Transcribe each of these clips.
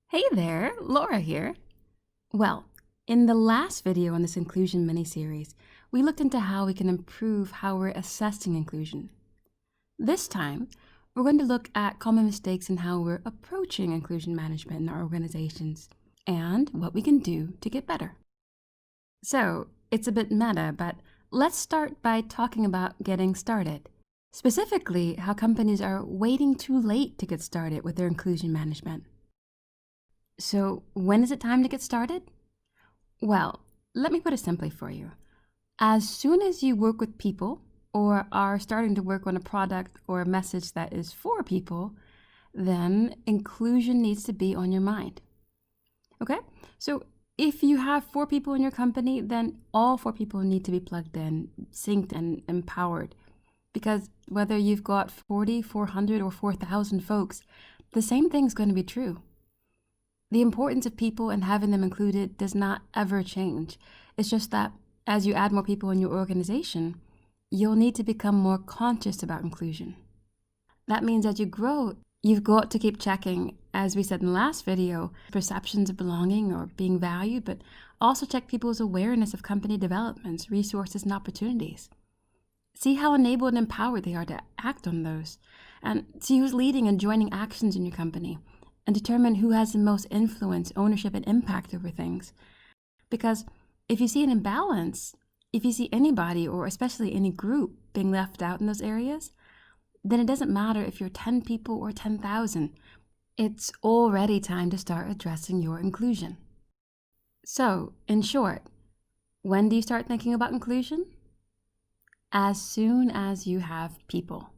Hey there, Laura here. Well, in the last video on this inclusion mini-series, we looked into how we can improve how we're assessing inclusion. This time, we're going to look at common mistakes in how we're approaching inclusion management in our organizations and what we can do to get better. So, it's a bit meta, but let's start by talking about getting started. Specifically, how companies are waiting too late to get started with their inclusion management. So, when is it time to get started? Well, let me put it simply for you. As soon as you work with people or are starting to work on a product or a message that is for people, then inclusion needs to be on your mind. Okay? So, if you have 4 people in your company, then all 4 people need to be plugged in, synced, and empowered. Because whether you've got 40, 400, or 4,000 folks, the same thing's going to be true. The importance of people and having them included does not ever change. It's just that as you add more people in your organization, you'll need to become more conscious about inclusion. That means as you grow, you've got to keep checking, as we said in the last video, perceptions of belonging or being valued, but also check people's awareness of company developments, resources, and opportunities. See how enabled and empowered they are to act on those, and see who's leading and joining actions in your company, and determine who has the most influence, ownership, and impact over things. Because if you see an imbalance, if you see anybody, or especially any group, being left out in those areas, then it doesn't matter if you're 10 people or 10,000. It's already time to start addressing your inclusion. So, in short, when do you start thinking about inclusion? As soon as you have people.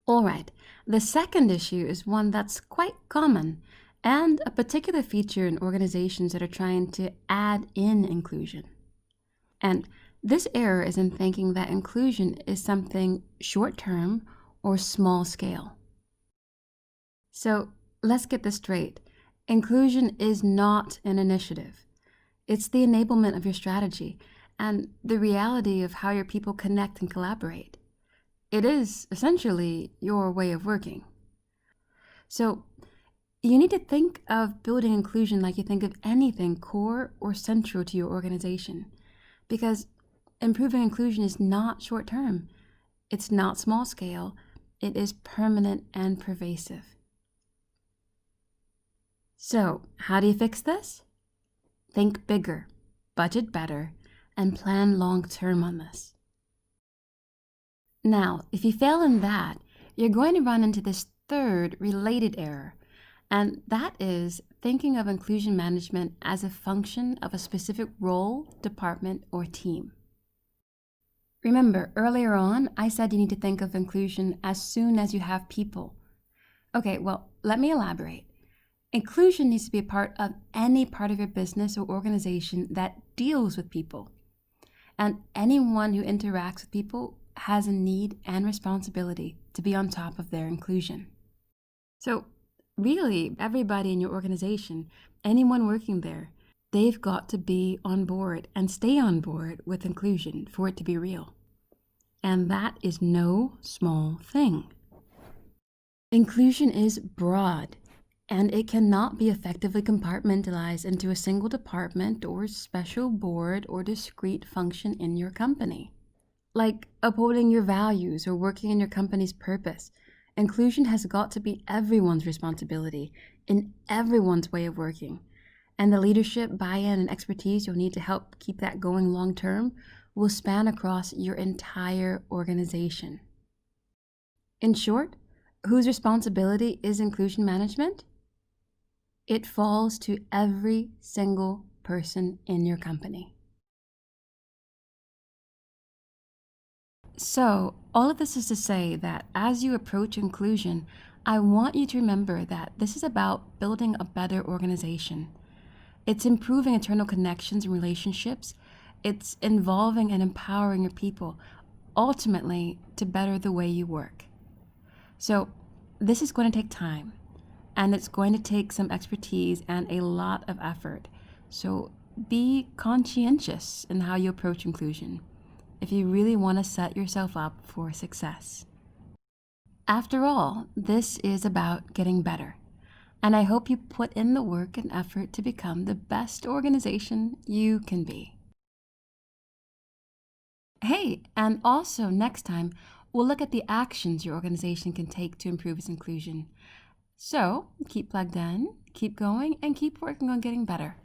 All right, the second issue is one that's quite common and a particular feature in organizations that are trying to add in inclusion. And this error is in thinking that inclusion is something short-term or small scale. So let's get this straight. Inclusion is not an initiative. It's the enablement of your strategy and the reality of how your people connect and collaborate. It is essentially your way of working. So you need to think of building inclusion like you think of anything core or central to your organization, because improving inclusion is not short-term. It's not small scale. It is permanent and pervasive. So how do you fix this? Think bigger, budget better, and plan long-term on this. Now, if you fail in that, you're going to run into this third related error, and that is thinking of inclusion management as a function of a specific role, department, or team. Remember, earlier on, I said you need to think of inclusion as soon as you have people. Okay, well, let me elaborate. Inclusion needs to be a part of any part of your business or organization that deals with people. And anyone who interacts with people has a need and responsibility to be on top of their inclusion. So really, everybody in your organization, anyone working there, they've got to be on board and stay on board with inclusion for it to be real. And that is no small thing. Inclusion is broad, and it cannot be effectively compartmentalized into a single department or special board or discrete function in your company. Like upholding your values or working in your company's purpose, inclusion has got to be everyone's responsibility in everyone's way of working. And the leadership, buy-in, and expertise you'll need to help keep that going long-term will span across your entire organization. In short, whose responsibility is inclusion management? It falls to every single person in your company. So, all of this is to say that as you approach inclusion, I want you to remember that this is about building a better organization. It's improving internal connections and relationships. It's involving and empowering your people, ultimately to better the way you work. So, this is going to take time, and it's going to take some expertise and a lot of effort. So, be conscientious in how you approach inclusion if you really want to set yourself up for success. After all, this is about getting better. And I hope you put in the work and effort to become the best organization you can be. Hey, and also next time, we'll look at the actions your organization can take to improve its inclusion. So keep plugged in, keep going, and keep working on getting better.